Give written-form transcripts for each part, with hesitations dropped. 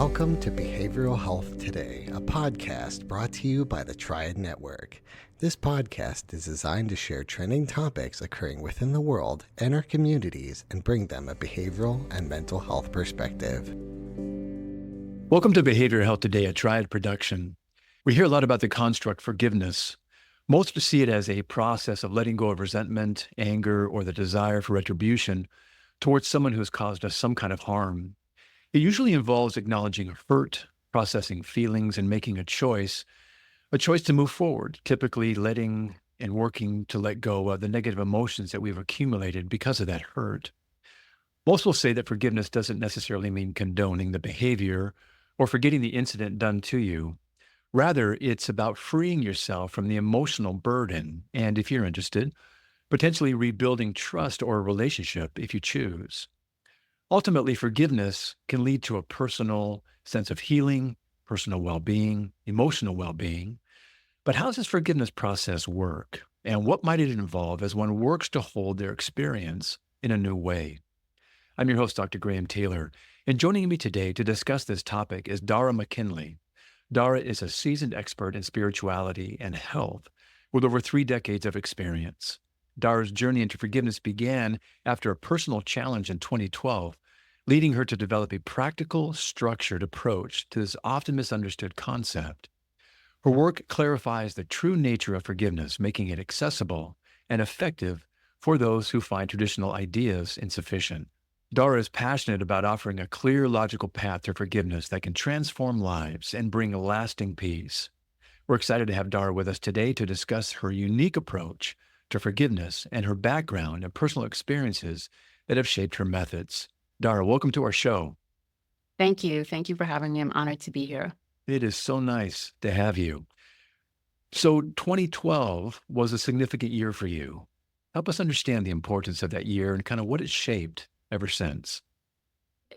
Welcome to Behavioral Health Today, a podcast brought to you by the Triad Network. This podcast is designed to share trending topics occurring within the world and our communities and bring them a behavioral and mental health perspective. Welcome to Behavioral Health Today, a Triad production. We hear a lot about the construct forgiveness. Most see it as a process of letting go of resentment, anger, or the desire for retribution towards someone who has caused us some kind of harm. It usually involves acknowledging hurt, processing feelings, and making a choice to move forward, typically letting and working to let go of the negative emotions that we've accumulated because of that hurt. Most will say that forgiveness doesn't necessarily mean condoning the behavior or forgetting the incident done to you. Rather, it's about freeing yourself from the emotional burden and, if you're interested, potentially rebuilding trust or a relationship if you choose. Ultimately, forgiveness can lead to a personal sense of healing, personal well-being, emotional well-being. But how does this forgiveness process work? And what might it involve as one works to hold their experience in a new way? I'm your host, Dr. Graham Taylor, and joining me today to discuss this topic is Dara McKinley. Dara is a seasoned expert in spirituality and health with over 3 decades of experience. Dara's journey into forgiveness began after a personal challenge in 2012, leading her to develop a practical, structured approach to this often misunderstood concept. Her work clarifies the true nature of forgiveness, making it accessible and effective for those who find traditional ideas insufficient. Dara is passionate about offering a clear, logical path to forgiveness that can transform lives and bring lasting peace. We're excited to have Dara with us today to discuss her unique approach to forgiveness and her background and personal experiences that have shaped her methods. Dara, welcome to our show. Thank you. Thank you for having me. I'm honored to be here. It is so nice to have you. So 2012 was a significant year for you. Help us understand the importance of that year and kind of what it shaped ever since.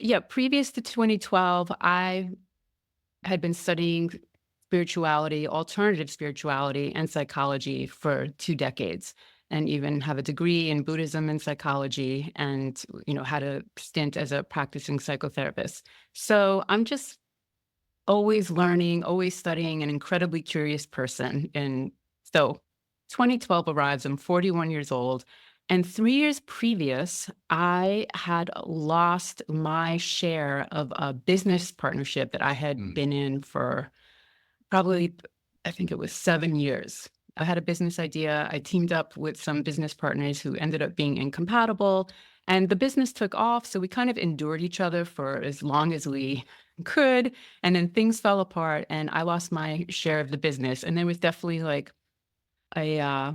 Yeah, previous to 2012, I had been studying spirituality, alternative spirituality, and psychology for 2 decades, and even have a degree in Buddhism and psychology, and had a stint as a practicing psychotherapist. So I'm just always learning, always studying, an incredibly curious person. And so 2012 arrives, I'm 41 years old. And 3 years previous, I had lost my share of a business partnership that I had been in for probably, I think it was 7 years. I had a business idea. I teamed up with some business partners who ended up being incompatible, and the business took off. So we kind of endured each other for as long as we could. And then things fell apart and I lost my share of the business. And there was definitely like a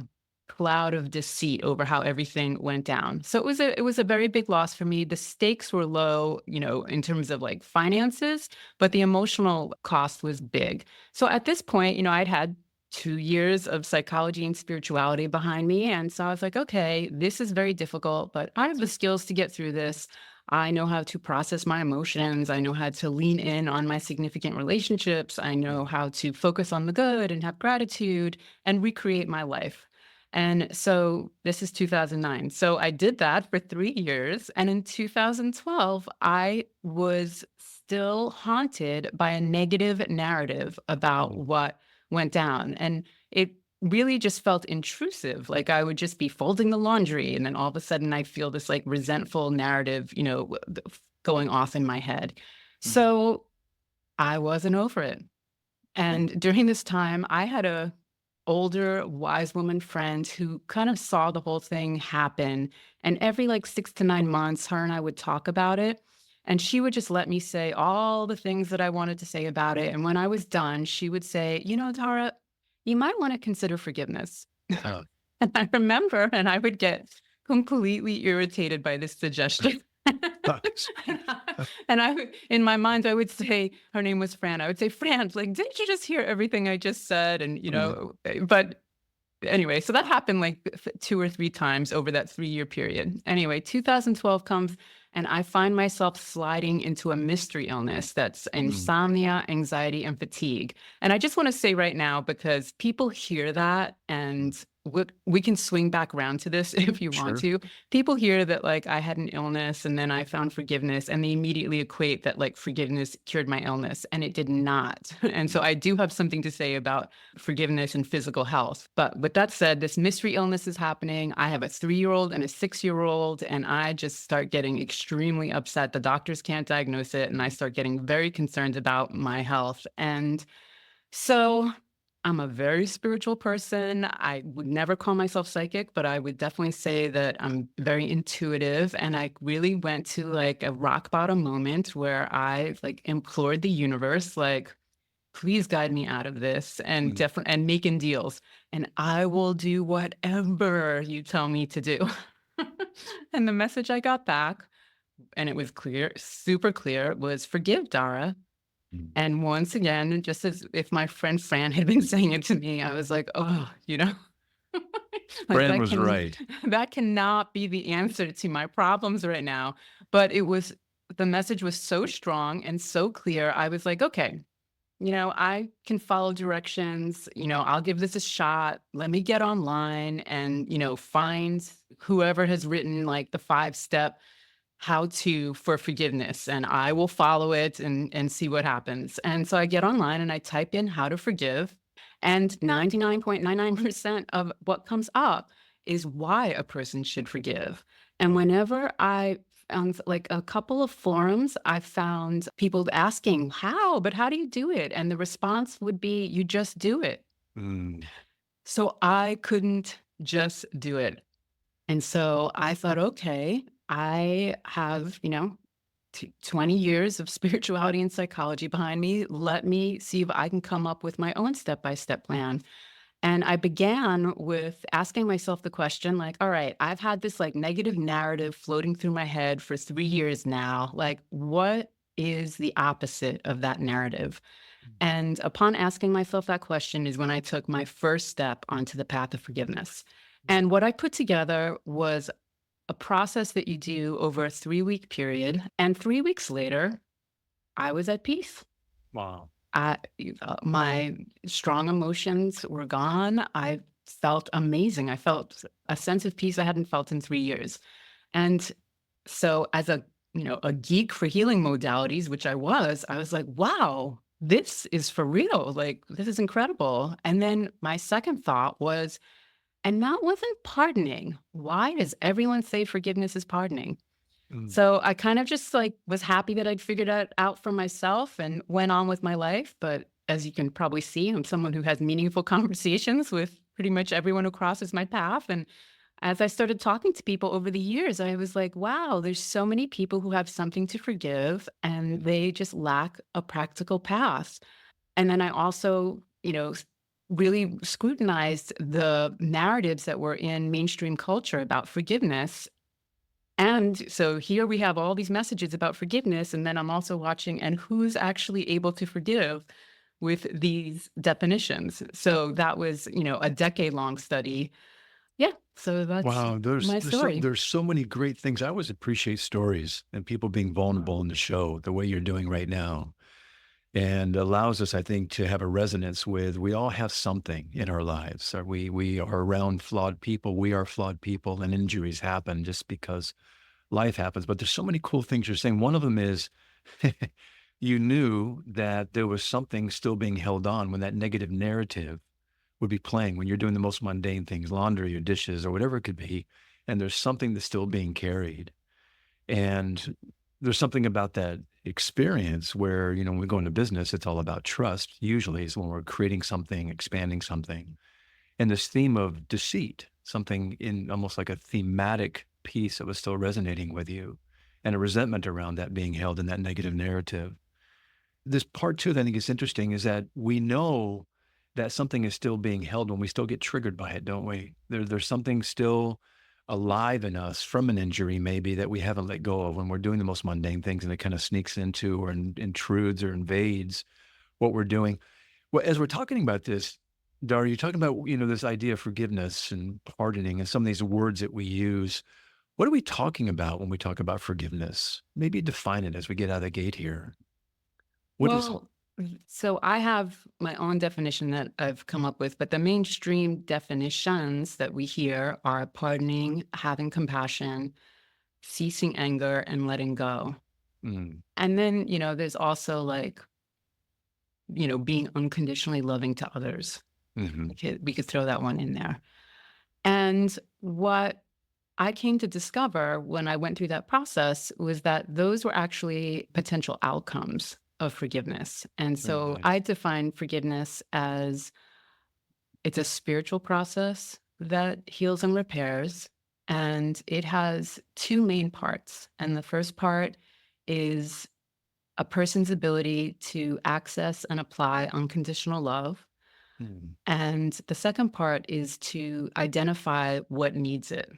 cloud of deceit over how everything went down. So it was a very big loss for me. The stakes were low, in terms of like finances, but the emotional cost was big. So at this point, I'd had 2 years of psychology and spirituality behind me. And so I was like, okay, this is very difficult, but I have the skills to get through this. I know how to process my emotions. I know how to lean in on my significant relationships. I know how to focus on the good and have gratitude and recreate my life. And so this is 2009. So I did that for 3 years. And in 2012, I was still haunted by a negative narrative about what went down. And it really just felt intrusive. Like I would just be folding the laundry. And then all of a sudden I feel this like resentful narrative, going off in my head. So I wasn't over it. And during this time, I had a older wise woman friend who kind of saw the whole thing happen. And every like 6 to 9 months, her and I would talk about it. And she would just let me say all the things that I wanted to say about it. And when I was done, she would say, Tara, you might want to consider forgiveness. Oh. And I remember, and I would get completely irritated by this suggestion. And in my mind, I would say, her name was Fran. I would say, Fran, like, didn't you just hear everything I just said? And, but anyway, so that happened like 2 or 3 times over that 3-year period. Anyway, 2012 comes and I find myself sliding into a mystery illness that's insomnia, anxiety, and fatigue. And I just want to say right now, because people hear that and we can swing back around to this if you want Sure. to. People hear that like I had an illness and then I found forgiveness and they immediately equate that like forgiveness cured my illness and it did not. And so I do have something to say about forgiveness and physical health. But with that said, this mystery illness is happening. I have a 3-year-old and a 6-year-old and I just start getting extremely upset. The doctors can't diagnose it and I start getting very concerned about my health. And so I'm a very spiritual person. I would never call myself psychic, but I would definitely say that I'm very intuitive. And I really went to like a rock bottom moment where I like implored the universe, like, please guide me out of this and Mm. definitely and making deals. And I will do whatever you tell me to do. And the message I got back, and it was clear, super clear, was forgive Dara. Mm. And once again, just as if my friend Fran had been saying it to me, I was like, "Oh," like Fran was right. that cannot be the answer to my problems right now. But the message was so strong and so clear. I was like, "Okay, I can follow directions. I'll give this a shot. Let me get online and, find whoever has written like the 5-step how to for forgiveness and I will follow it and see what happens." And so I get online and I type in how to forgive and 99.99% of what comes up is why a person should forgive. And whenever I on like a couple of forums, I found people asking, how do you do it? And the response would be, you just do it. Mm. So I couldn't just do it. And so I thought, okay, I have, 20 years of spirituality and psychology behind me. Let me see if I can come up with my own step-by-step plan. And I began with asking myself the question, like, all right, I've had this like negative narrative floating through my head for 3 years now. Like, what is the opposite of that narrative? And upon asking myself that question is when I took my first step onto the path of forgiveness. And what I put together was a process that you do over a 3-week period. And 3 weeks later, I was at peace. Wow. My strong emotions were gone. I felt amazing. I felt a sense of peace I hadn't felt in 3 years. And so as a geek for healing modalities, which I was like, wow, this is for real. Like, this is incredible. And then my second thought was, and that wasn't pardoning. Why does everyone say forgiveness is pardoning? Mm. So I kind of just like was happy that I'd figured that out for myself and went on with my life. But as you can probably see, I'm someone who has meaningful conversations with pretty much everyone who crosses my path. And as I started talking to people over the years, I was like, wow, there's so many people who have something to forgive and they just lack a practical path. And then I also, really scrutinized the narratives that were in mainstream culture about forgiveness. And so here we have all these messages about forgiveness. And then I'm also watching, and who's actually able to forgive with these definitions. So that was, a decade-long study. Yeah. So that's Wow, there's my there's so story. there's so many great things. I always appreciate stories and people being vulnerable in the show the way you're doing right now. And allows us, I think, to have a resonance with we all have something in our lives. Or we are around flawed people. We are flawed people, and injuries happen just because life happens. But there's so many cool things you're saying. One of them is you knew that there was something still being held on when that negative narrative would be playing when you're doing the most mundane things, laundry or dishes or whatever it could be, and there's something that's still being carried. And there's something about that experience where, when we go into business, it's all about trust, usually is when we're creating something, expanding something. And this theme of deceit, something in almost like a thematic piece that was still resonating with you, and a resentment around that being held in that negative narrative. This part two that I think is interesting is that we know that something is still being held when we still get triggered by it, don't we? There's something still alive in us from an injury maybe that we haven't let go of when we're doing the most mundane things and it kind of sneaks into or intrudes or invades what we're doing. Well, as we're talking about this, Dara, you're talking about, this idea of forgiveness and pardoning and some of these words that we use. What are we talking about when we talk about forgiveness? Maybe define it as we get out of the gate here. What is Well, So I have my own definition that I've come up with, but the mainstream definitions that we hear are pardoning, having compassion, ceasing anger, and letting go. Mm, And then, there's also like, being unconditionally loving to others. mhm, We could throw that one in there. And what I came to discover when I went through that process was that those were actually potential outcomes of forgiveness. And very so nice. I define forgiveness as it's a spiritual process that heals and repairs. And it has two main parts. And the first part is a person's ability to access and apply unconditional love. Mm, And the second part is to identify what needs it.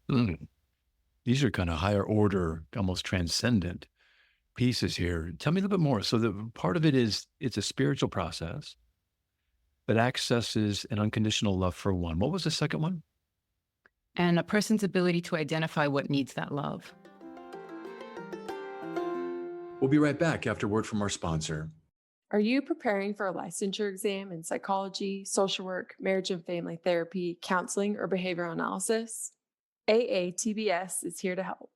mm. These are kind of higher order, almost transcendent pieces here. Tell me a little bit more. So the part of it is it's a spiritual process that accesses an unconditional love for one. What was the second one? And a person's ability to identify what needs that love. We'll be right back after word from our sponsor. Are you preparing for a licensure exam in psychology, social work, marriage and family therapy, counseling, or behavioral analysis? AATBS is here to help.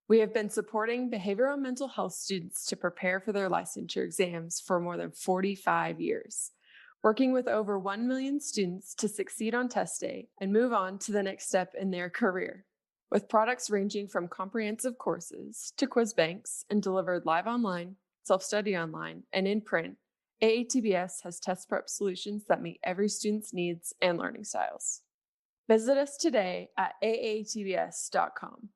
We have been supporting behavioral and mental health students to prepare for their licensure exams for more than 45 years, working with over 1 million students to succeed on test day and move on to the next step in their career. With products ranging from comprehensive courses to quiz banks and delivered live online, self-study online, and in print, AATBS has test prep solutions that meet every student's needs and learning styles. Visit us today at aatbs.com.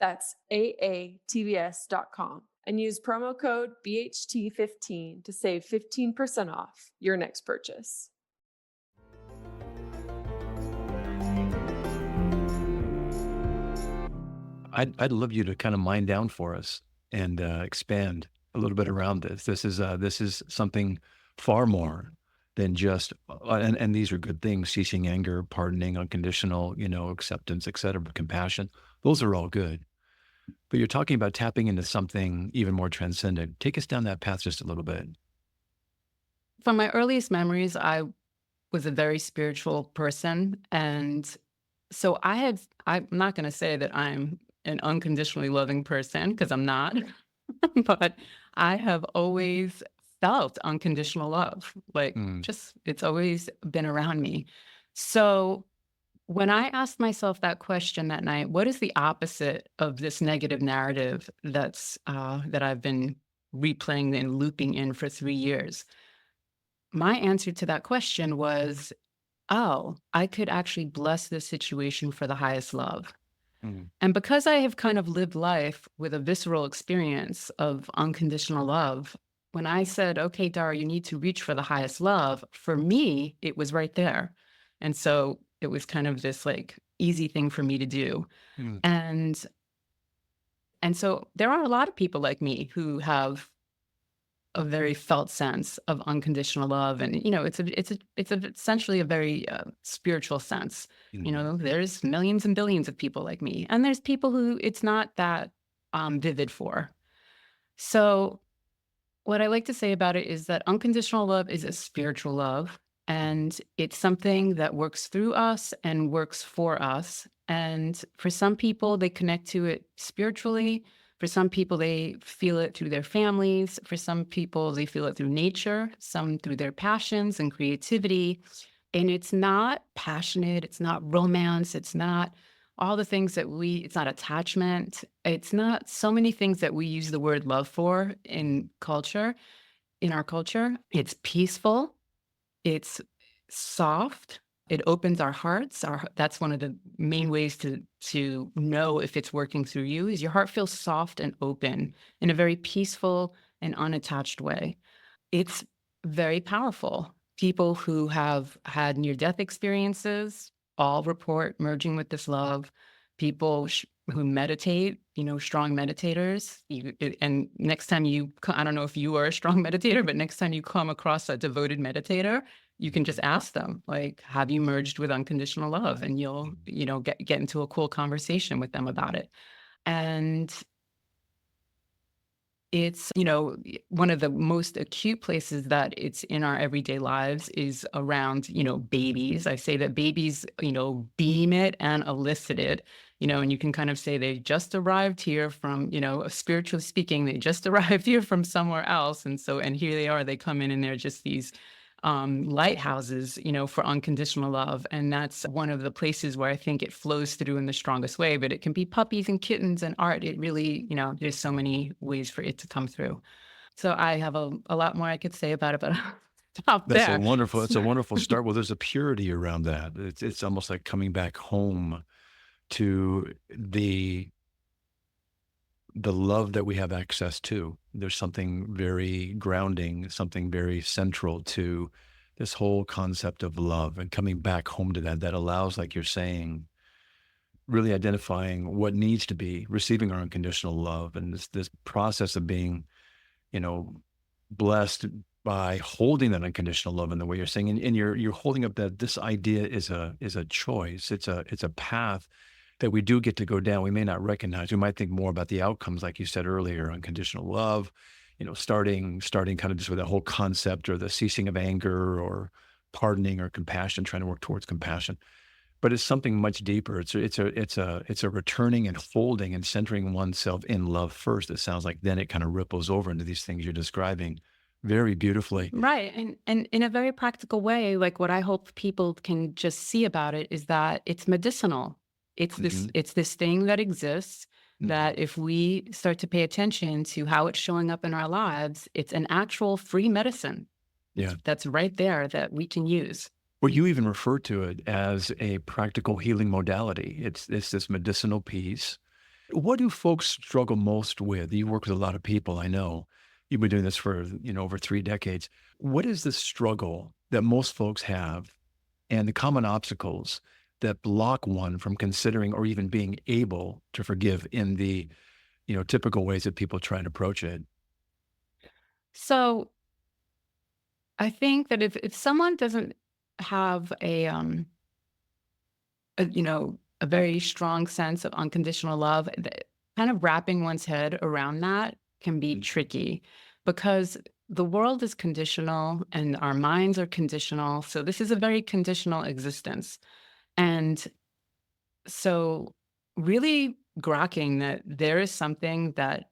That's aatbs.com and use promo code BHT15 to save 15% off your next purchase. I'd love you to kind of mine down for us and expand a little bit around this. This is something far more than just and these are good things: ceasing anger, pardoning, unconditional, acceptance, etc., compassion. Those are all good. But you're talking about tapping into something even more transcendent. Take us down that path just a little bit. From my earliest memories, I was a very spiritual person. And so I'm not going to say that I'm an unconditionally loving person because I'm not, but I have always felt unconditional love. Like, Mm, just, it's always been around me. So when I asked myself that question that night, what is the opposite of this negative narrative that I've been replaying and looping in for 3 years? My answer to that question was, oh, I could actually bless this situation for the highest love. mm, And because I have kind of lived life with a visceral experience of unconditional love, when I said, okay, Dara, you need to reach for the highest love, for me, it was right there. And so it was kind of this like easy thing for me to do. mm. And and so there are a lot of people like me who have a very felt sense of unconditional love. And, essentially a very spiritual sense. Mhm. There's millions and billions of people like me, and there's people who it's not that vivid for. So what I like to say about it is that unconditional love is a spiritual love, and it's something that works through us and works for us. And for some people, they connect to it spiritually. For some people, they feel it through their families. For some people, they feel it through nature, some through their passions and creativity. And it's not passionate, it's not romance, it's not all the things it's not attachment. It's not so many things that we use the word love for in our culture. It's peaceful, it's soft, it opens our hearts. That's one of the main ways to know if it's working through you is your heart feels soft and open in a very peaceful and unattached way. It's very powerful. People who have had near-death experiences all report merging with this love. People who meditate, strong meditators. And next time I don't know if you are a strong meditator, but next time you come across a devoted meditator, you can just ask them, like, have you merged with unconditional love? And you'll, get into a cool conversation with them about it. And It's, one of the most acute places that it's in our everyday lives is around, babies. I say that babies, beam it and elicit it, and you can kind of say they just arrived here from, spiritually speaking, they just arrived here from somewhere else. And here they are, they come in and they're just these lighthouses, for unconditional love. And that's one of the places where I think it flows through in the strongest way. But it can be puppies and kittens and art. It really, there's so many ways for it to come through. So I have a lot more I could say about it, but I'll stop there. That's a wonderful start. Well, there's a purity around that. It's almost like coming back home to the love that we have access to. There's something very grounding, something very central to this whole concept of love, and coming back home to that allows, like you're saying, really identifying what needs to be, receiving our unconditional love. And this process of being, blessed by holding that unconditional love in the way you're saying, and you're holding up that this idea is a choice. It's a path that we do get to go down. We may not recognize. We might think more about the outcomes, like you said earlier, unconditional love, starting kind of just with that whole concept, or the ceasing of anger, or pardoning, or compassion, trying to work towards compassion. But it's something much deeper. It's a returning and holding and centering oneself in love first. It sounds like then it kind of ripples over into these things you're describing very beautifully. Right. And in a very practical way, like what I hope people can just see about it is that it's medicinal. It's this thing that exists that if we start to pay attention to how it's showing up in our lives, it's an actual free medicine. Yeah. That's right there that we can use. Well, you even refer to it as a practical healing modality. It's this medicinal piece. What do folks struggle most with? You work with a lot of people, I know. You've been doing this for, over 3 decades. What is the struggle that most folks have, and the common obstacles that block one from considering or even being able to forgive in the, typical ways that people try and approach it? So I think that if someone doesn't have a very strong sense of unconditional love, kind of wrapping one's head around that can be tricky, because the world is conditional and our minds are conditional. So this is a very conditional existence. And so really grokking that there is something that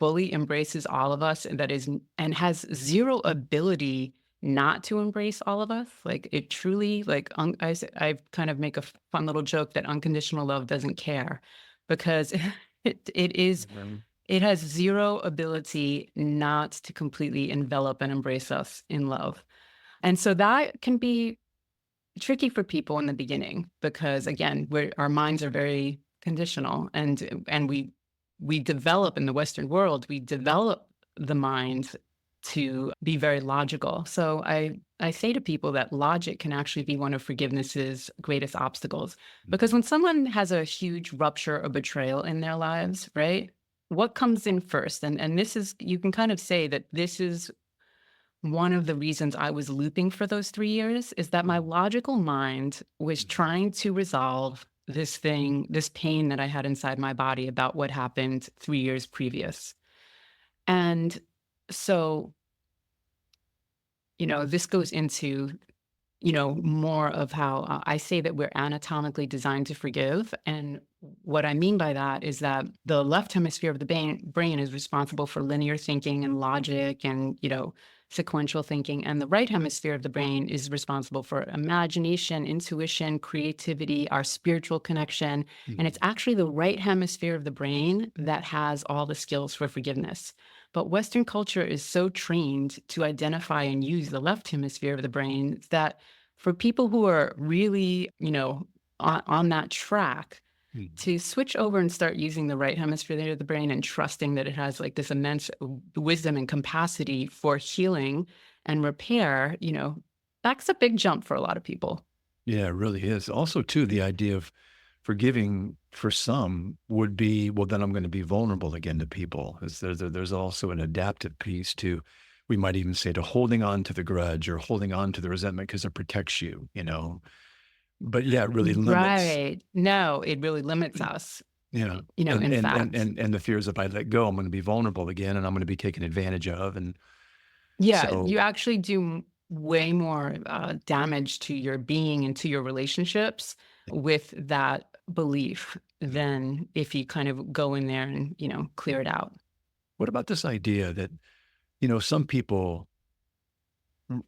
fully embraces all of us, and that is and has zero ability not to embrace all of us. Like it truly, like I kind of make a fun little joke that unconditional love doesn't care, because it has zero ability not to completely envelop and embrace us in love. And so that can be tricky for people in the beginning, because again, our minds are very conditional, and we develop in the Western world, we develop the mind to be very logical. So I say to people that logic can actually be one of forgiveness's greatest obstacles. Because when someone has a huge rupture or betrayal in their lives, right? What comes in first? And this is, you can kind of say that this is one of the reasons I was looping for those 3 years, is that my logical mind was trying to resolve this pain that I had inside my body about what happened 3 years previous. And so, this goes into, more of how I say that we're anatomically designed to forgive. And what I mean by that is that the left hemisphere of the brain is responsible for linear thinking and logic and, sequential thinking. And the right hemisphere of the brain is responsible for imagination, intuition, creativity, our spiritual connection. And it's actually the right hemisphere of the brain that has all the skills for forgiveness. But Western culture is so trained to identify and use the left hemisphere of the brain that for people who are really, on that track, to switch over and start using the right hemisphere of the brain and trusting that it has like this immense wisdom and capacity for healing and repair, that's a big jump for a lot of people. Yeah, it really is. Also, too, the idea of forgiving for some would be, well, then I'm going to be vulnerable again to people. There's also an adaptive piece to, we might even say, to holding on to the grudge or holding on to the resentment because it protects you, But yeah, it really limits. Right. No, it really limits us. Yeah. in fact. And the fears if I let go, I'm going to be vulnerable again and I'm going to be taken advantage of. And Yeah, so, you actually do way more damage to your being and to your relationships with that belief than if you kind of go in there and, clear it out. what about this idea that, some people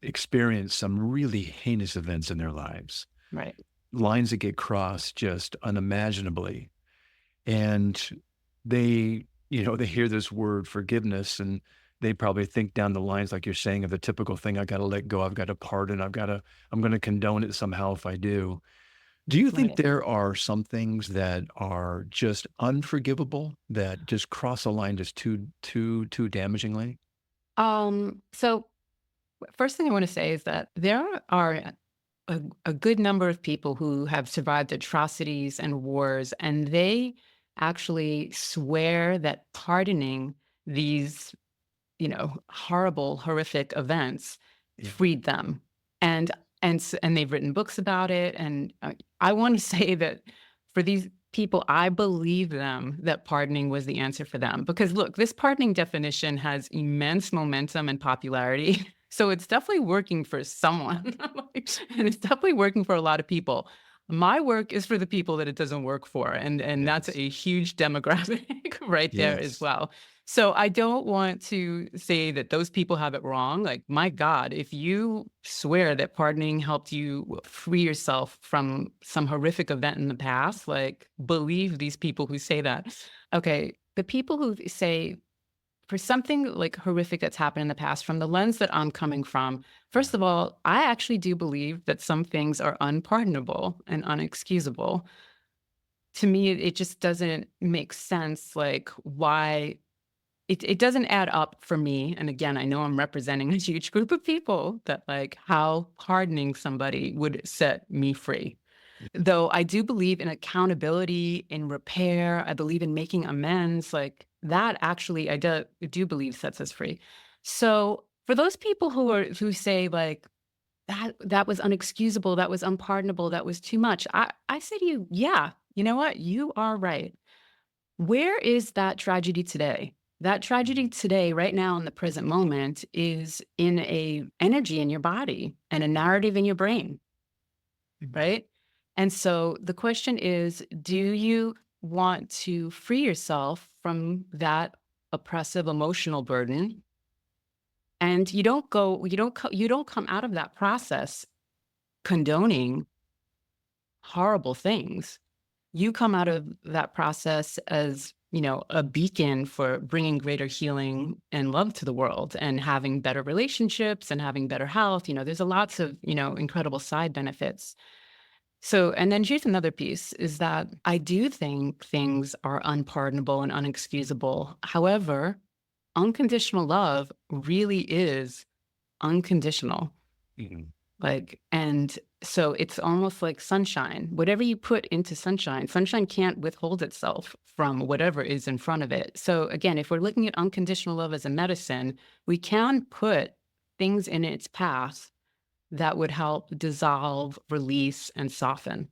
experience some really heinous events in their lives, Right. lines that get crossed just unimaginably. And they hear this word forgiveness and they probably think down the lines, like you're saying, of the typical thing, I got to let go. I've got to pardon. I'm going to condone it somehow if I do. Do you think Right. there are some things that are just unforgivable that just cross a line just too damagingly? So first thing I want to say is that there are a good number of people who have survived atrocities and wars, and they actually swear that pardoning these, horrible, horrific events Yeah. freed them. And and they've written books about it. And I want to say that for these people, I believe them that pardoning was the answer for them. Because look, this pardoning definition has immense momentum and popularity. So it's definitely working for someone. And it's definitely working for a lot of people. My work is for the people that it doesn't work for. And that's Yes. a huge demographic right there as Yes. well. So I don't want to say that those people have it wrong. Like, my God, if you swear that pardoning helped you free yourself from some horrific event in the past, like, believe these people who say that. Okay, the people who say for something like horrific that's happened in the past, from the lens that I'm coming from, Yeah. first of all, I actually do believe that some things are unpardonable and unexcusable. To me, it just doesn't make sense, like, why it doesn't add up for me. And again, I know I'm representing a huge group of people, that like how pardoning somebody would set me free. Though I do believe in accountability, in repair, I believe in making amends. Like that actually I do believe sets us free. So for those people who say like that was unexcusable, that was unpardonable, that was too much, I say to you, yeah, you know what? You are right. Where is that tragedy today? That tragedy today, right now in the present moment, is in a energy in your body and a narrative in your brain, Mhm. right? And so the question is, do you want to free yourself from that oppressive emotional burden? And you don't come out of that process condoning horrible things. You come out of that process as, a beacon for bringing greater healing and love to the world and having better relationships and having better health. There's a lots of, incredible side benefits. So, and then here's another piece is that I do think things are unpardonable and unexcusable. However, unconditional love really is unconditional. Mhm. Like, and so it's almost like sunshine. Whatever you put into sunshine, sunshine can't withhold itself from whatever is in front of it. So again, if we're looking at unconditional love as a medicine, we can put things in its path that would help dissolve, release, and soften.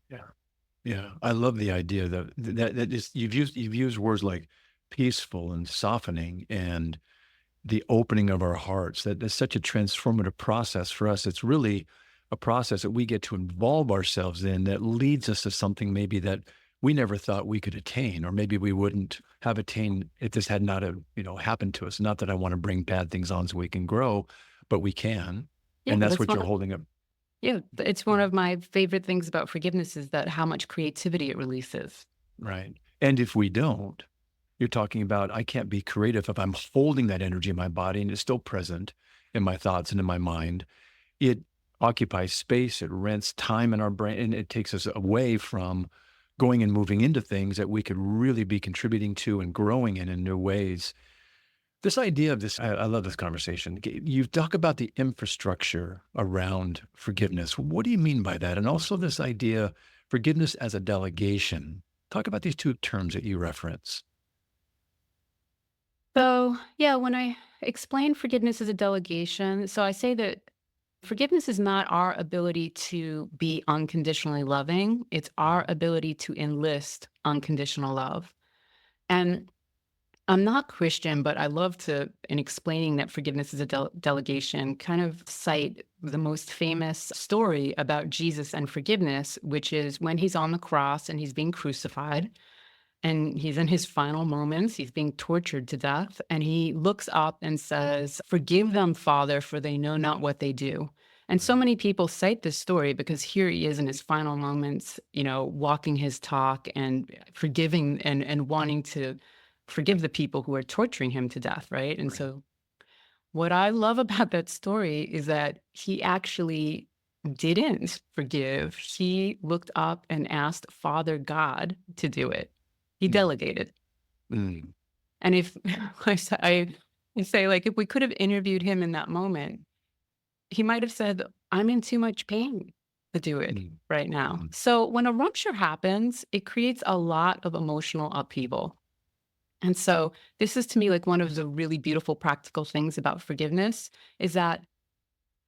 Yeah. Yeah. I love the idea that is, you've used words like peaceful and softening and the opening of our hearts. That's such a transformative process for us. It's really a process that we get to involve ourselves in that leads us to something maybe that we never thought we could attain, or maybe we wouldn't have attained if this had not happened to us. Not that I want to bring bad things on so we can grow, but we can. Yeah, And that's that's what one you're of, holding up. yeah, it's one of my favorite things about forgiveness is that how much creativity it releases. Right. And if we don't, you're talking about I can't be creative if I'm holding that energy in my body and it's still present in my thoughts and in my mind. It occupies space, it rents time in our brain, and it takes us away from going and moving into things that we could really be contributing to and growing in new ways. This idea of this, I love this conversation. You talk about the infrastructure around forgiveness. What do you mean by that? And also this idea, forgiveness as a delegation. Talk about these two terms that you reference. So, yeah, when I explain forgiveness as a delegation, so I say that Forgiveness is not our ability to be unconditionally loving. It's our ability to enlist unconditional love. And I'm not Christian, but I love to, in explaining that forgiveness is a delegation, kind of cite the most famous story about Jesus and forgiveness, which is when he's on the cross and he's being crucified and he's in his final moments, he's being tortured to death, and he looks up and says, "Forgive them, Father, for they know not what they do." And so many people cite this story because here he is in his final moments, walking his talk and forgiving and wanting to forgive the people who are torturing him to death, right? And Right. so what I love about that story is that he actually didn't forgive. He looked up and asked Father God to do it. He Mm. delegated. Mm. And if I say, like, if we could have interviewed him in that moment, he might have said, "I'm in too much pain to do it Mm. right now." Mm. So when a rupture happens, it creates a lot of emotional upheaval. And so this is to me like one of the really beautiful practical things about forgiveness is that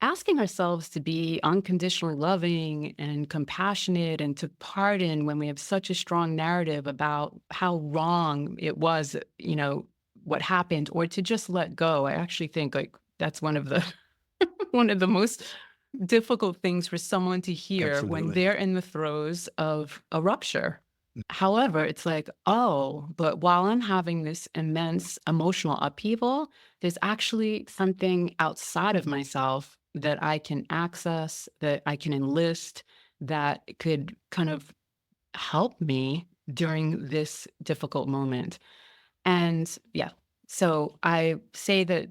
asking ourselves to be unconditionally loving and compassionate and to pardon when we have such a strong narrative about how wrong it was, what happened, or to just let go. I actually think like that's one of the one of the most difficult things for someone to hear when Absolutely. they're in the throes of a rupture. Mm. However, it's like, oh, but while I'm having this immense emotional upheaval, there's actually something outside of myself that I can access, that I can enlist, that could kind of help me during this difficult moment. And yeah, so I say that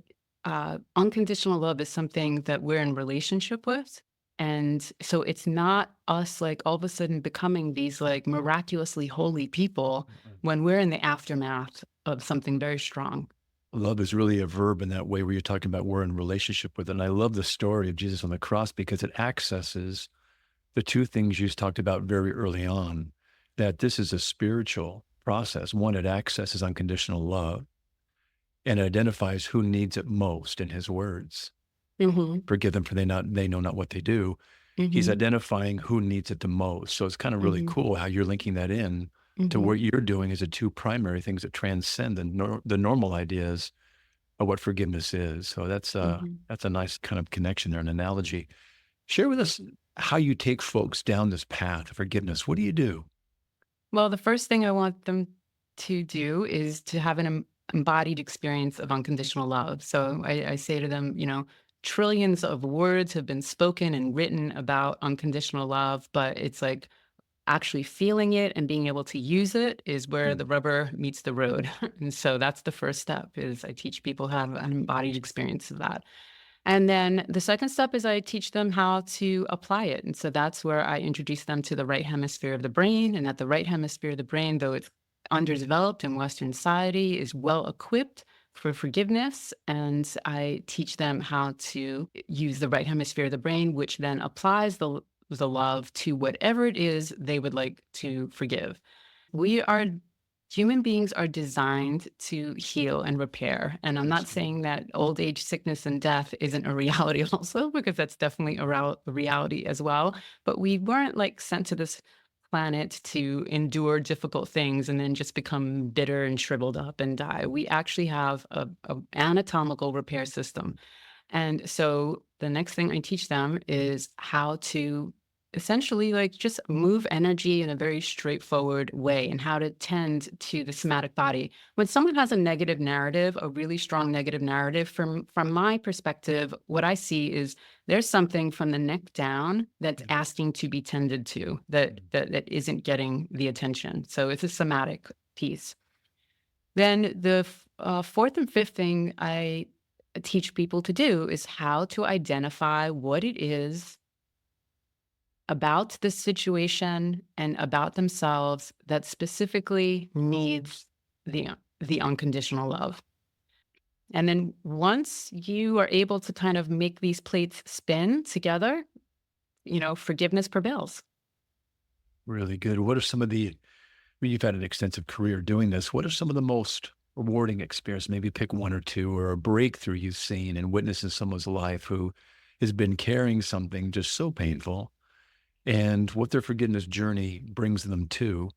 unconditional love is something that we're in relationship with. And so it's not us like all of a sudden becoming these like miraculously holy people when we're in the aftermath of something very strong. Love is really a verb in that way where you're talking about we're in relationship with it. And I love the story of Jesus on the cross because it accesses the two things you talked about very early on, that this is a spiritual process. One, it accesses unconditional love and it identifies who needs it most in his words. Hmm. Forgive them for they know not what they do. He's Hmm. identifying who needs it the most. So it's kind of really Hmm. cool how you're linking that in to Hmm. what you're doing is the two primary things that transcend the normal ideas of what forgiveness is. So Hmm. that's a nice kind of connection there, an analogy. Share with us how you take folks down this path of forgiveness. What do you do? Well, the first thing I want them to do is to have an embodied experience of unconditional love. So I say to them, trillions of words have been spoken and written about unconditional love, but it's like actually feeling it and being able to use it is where Mm. the rubber meets the road. And so that's the first step is I teach people how to have an embodied experience of that. And then the second step is I teach them how to apply it. And so that's where I introduce them to the right hemisphere of the brain. And that the right hemisphere of the brain, though it's underdeveloped in Western society, is well equipped for forgiveness. And I teach them how to use the right hemisphere of the brain, which then applies the love to whatever it is they would like to forgive. We are Human beings are designed to heal and repair. And I'm not Absolutely. saying that old age, sickness, and death isn't a reality also, because that's definitely a reality as well. But we weren't like sent to this planet to endure difficult things and then just become bitter and shriveled up and die. We actually have a anatomical repair system. And so the next thing I teach them is how to essentially like just move energy in a very straightforward way and how to tend to the somatic body. When someone has a negative narrative, a really strong negative narrative, from my perspective, what I see is there's something from the neck down that's asking to be tended to that isn't getting the attention. So it's a somatic piece. Then the fourth and fifth thing I teach people to do is how to identify what it is about the situation and about themselves that specifically needs the unconditional love. And then once you are able to kind of make these plates spin together, forgiveness prevails. Really good. What are some of you've had an extensive career doing this. What are some of the most rewarding experiences? Maybe pick one or two or a breakthrough you've seen and witnessed in someone's life who has been carrying something just so painful and what their forgiveness journey brings them to.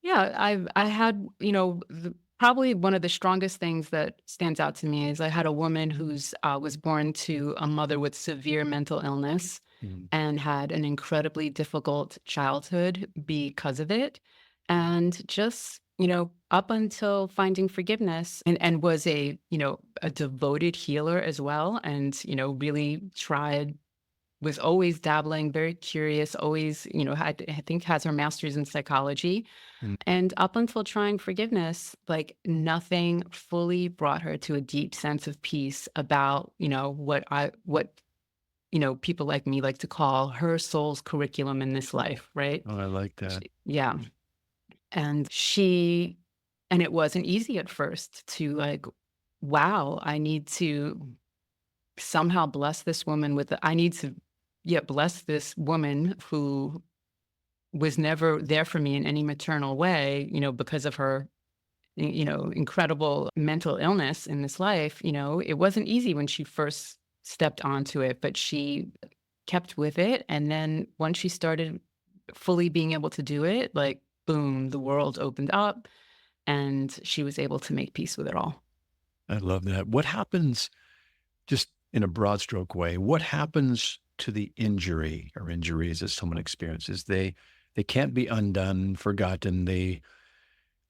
Yeah, I had, probably one of the strongest things that stands out to me is I had a woman who's was born to a mother with severe mental illness Mm. and had an incredibly difficult childhood because of it. And just, up until finding forgiveness and was a devoted healer as well. And, really tried, was always dabbling, very curious, always, I think has her master's in psychology. Mm. And up until trying forgiveness, like nothing fully brought her to a deep sense of peace about, what people like me like to call her soul's curriculum in this life, right? Oh, I like that. Yeah. And and it wasn't easy at first to like, wow, I need to somehow bless this woman I need to, yeah, bless this woman who was never there for me in any maternal way, because of her, incredible mental illness in this life. It wasn't easy when she first stepped onto it, but she kept with it. And then once she started fully being able to do it, like, boom, the world opened up and she was able to make peace with it all. I love that. What happens, just in a broad stroke way, what happens to the injury or injuries that someone experiences? They can't be undone, forgotten. They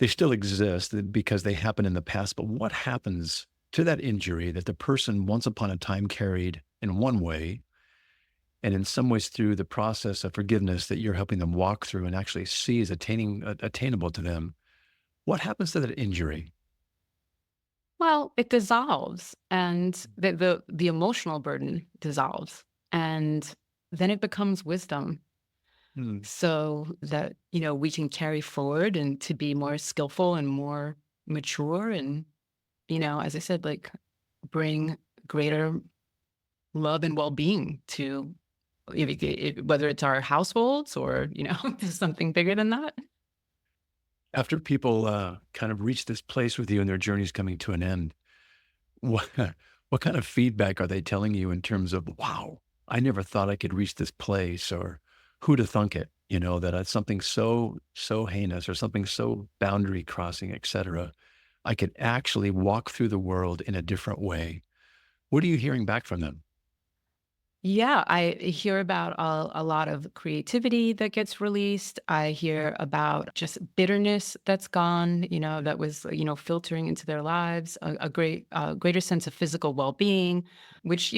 still exist because they happen in the past. But what happens to that injury that the person once upon a time carried in one way, and in some ways through the process of forgiveness that you're helping them walk through and actually see as attainable to them? What happens to that injury? Well, it dissolves and the emotional burden dissolves and then it becomes wisdom Hmm. so that, we can carry forward and to be more skillful and more mature and, as I said, like bring greater love and well-being to whether it's our households or, something bigger than that. After people kind of reach this place with you and their journey's coming to an end, what, what kind of feedback are they telling you in terms of, wow, I never thought I could reach this place, or who'd have thunk it, that it's something so heinous or something so boundary crossing, et cetera, I could actually walk through the world in a different way. What are you hearing back from them? Yeah, I hear about a lot of creativity that gets released. I hear about just bitterness that's gone, that was, filtering into their lives, a greater sense of physical well-being, which,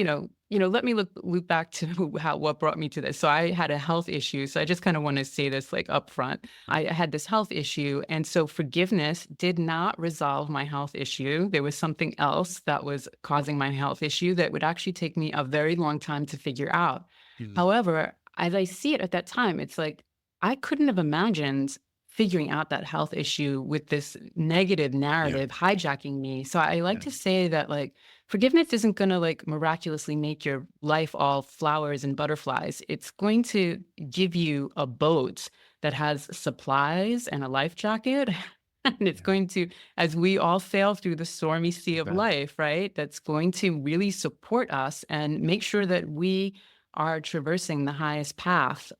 let me loop back to what brought me to this. So I had a health issue. So I just kind of want to say this like upfront. I had this health issue. And so forgiveness did not resolve my health issue. There was something else that was causing my health issue that would actually take me a very long time to figure out. Mm. However, as I see it at that time, it's like I couldn't have imagined figuring out that health issue with this negative Yeah, narrative hijacking me. So I like yeah, to say that like forgiveness isn't going to like miraculously make your life all flowers and butterflies. It's going to give you a boat that has supplies and a life jacket. And it's yeah. going to, as we all sail through the stormy sea You of bet. life, right? That's going to really support us and make sure that we are traversing the highest path,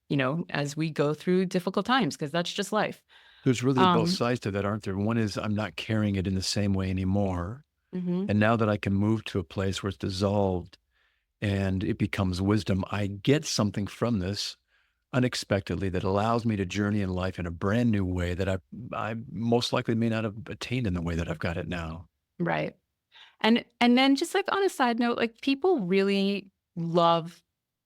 as we go through difficult times, because that's just life. There's really both Um, sides to that, aren't there? One is I'm not carrying it in the same way anymore. mhm. And now that I can move to a place where it's dissolved and it becomes wisdom, I get something from this unexpectedly that allows me to journey in life in a brand new way that I most likely may not have attained in the way that I've got it now. Right. And then just like on a side note, like people really love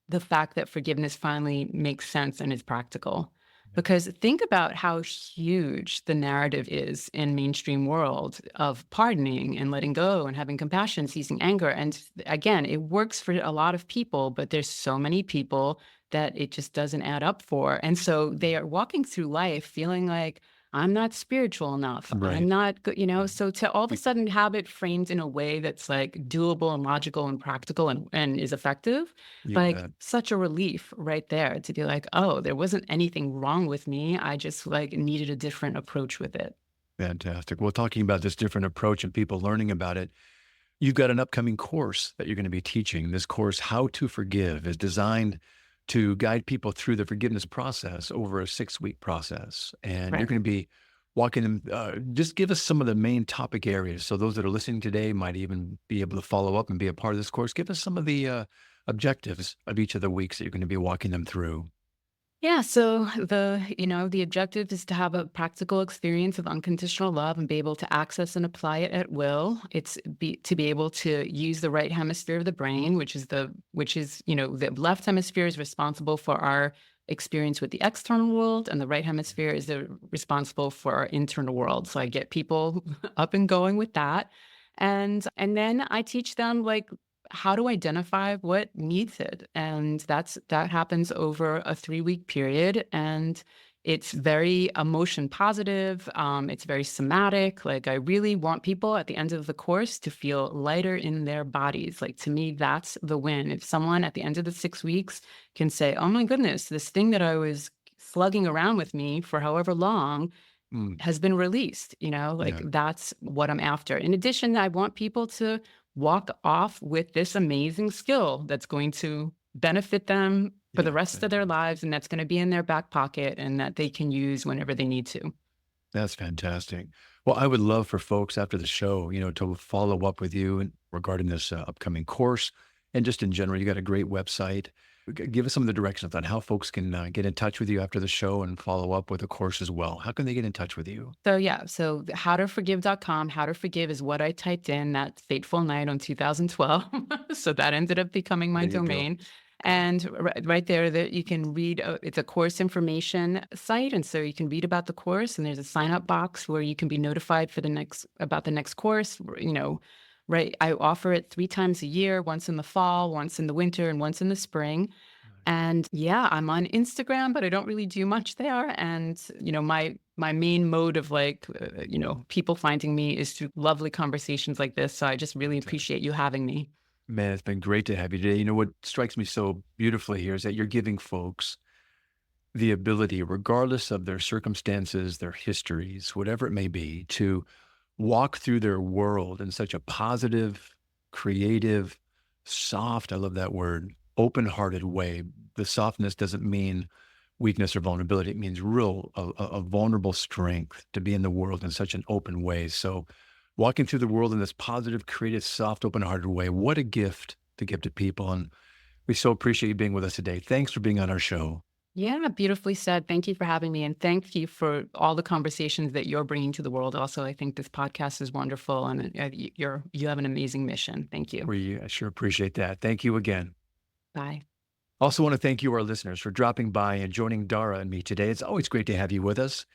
the fact that forgiveness finally makes sense and is practical. Yeah. Because think about how huge the narrative is in mainstream world of pardoning and letting go and having compassion, ceasing anger. And again, it works for a lot of people, but there's so many people that it just doesn't add up for. And so they are walking through life feeling like, I'm not spiritual enough. I'm Right. not good, Yeah. So to all of a You sudden have it framed in a way that's like doable and logical and practical and is effective, you like bet. such a relief right there to be like, oh, there wasn't anything wrong with me. I just like needed a different approach with it. Fantastic. Well, talking about this different approach and people learning about it, You've got an upcoming course that you're going to be teaching. This course, How to Forgive, is designed to guide people through the forgiveness process over a 6-week process. And you're Right. going to be walking them, just give us some of the main topic areas. So those that are listening today might even be able to follow up and be a part of this course. Give us some of the objectives of each of the weeks that you're going to be walking them through. Yeah, so the objective is to have a practical experience of unconditional love and be able to access and apply it at will. To be able to use the right hemisphere of the brain, the left hemisphere is responsible for our experience with the external world, and the right hemisphere is responsible for our internal world. So I get people up and going with that. And then I teach them like how to identify what needs it. And that happens over a 3-week period. And it's very emotion positive. It's very somatic. Like I really want people at the end of the course to feel lighter in their bodies. Like to me, that's the win. If someone at the end of the 6 weeks can say, oh my goodness, this thing that I was slugging around with me for however long Mm, has been released, like yeah, that's what I'm after. In addition, I want people to walk off with this amazing skill that's going to benefit them for the yeah. rest of their lives and that's going to be in their back pocket and that they can use whenever they need to. That's fantastic. Well, I would love for folks after the show, to follow up with you regarding this upcoming course and just in general. You got a great website. Give us some of the directions on how folks can get in touch with you after the show and follow up with the course as well. How can they get in touch with you? So yeah, so howtoforgive.com. How to Forgive is what I typed in that fateful night on 2012. So that ended up becoming my There you go. domain. And right there, that you can read. It's a course information site, and so you can read about the course. And there's a sign up box where you can be notified for about the next course. Right. I offer it 3 times a year: once in the fall, once in the winter, and once in the spring. And yeah, I'm on Instagram, but I don't really do much there. And my main mode of people finding me is through lovely conversations like this. So I just really Fantastic. appreciate you having me. Man, it's been great to have you today. What strikes me so beautifully here is that you're giving folks the ability, regardless of their circumstances, their histories, whatever it may be, to walk through their world in such a positive, creative, soft, I love that word, open-hearted way. The softness doesn't mean weakness or vulnerability. It means a vulnerable strength to be in the world in such an open way. So walking through the world in this positive, creative, soft, open-hearted way, what a gift to give to people. And we so appreciate you being with us today. Thanks for being on our show. Yeah, beautifully said. Thank you for having me. And thank you for all the conversations that you're bringing to the world. Also, I think this podcast is wonderful and you have an amazing mission. Thank you. I sure appreciate that. Thank you again. Bye. Also want to thank you, our listeners, for dropping by and joining Dara and me today. It's always great to have you with us.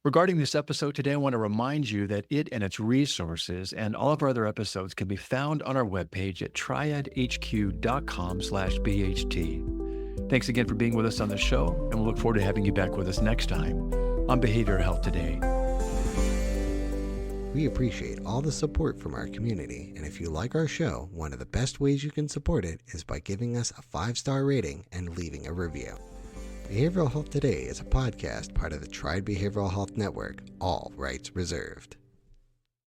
Regarding this episode today, I want to remind you that it and its resources and all of our other episodes can be found on our webpage at triadhq.com/BHT. Thanks again for being with us on the show, and we'll look forward to having you back with us next time on Behavioral Health Today. We appreciate all the support from our community, and if you like our show, one of the best ways you can support it is by giving us a 5-star rating and leaving a review. Behavioral Health Today is a podcast part of the Triad Behavioral Health Network, all rights reserved.